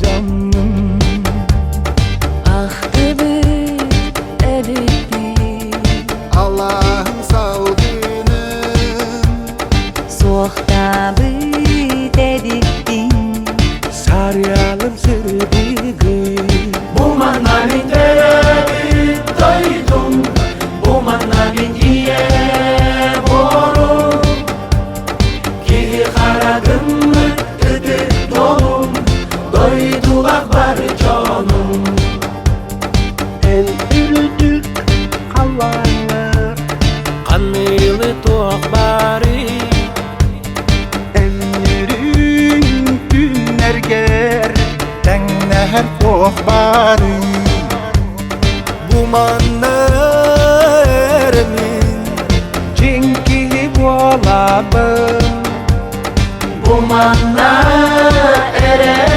canım. Ah ümit edikti Allah'ın savdığını soğukta bit edikti sarıyalım sırdığı. Bu manavin terebi doydum, bu manavin iye borum. Ki karadım mı ıdı dolum, doydu akbar canım. El ürüdük havanlar kanlı tuğbari. El yürün günler ger tenner tuğbari. Bu manlar min cinki bolabı. Bu manna ere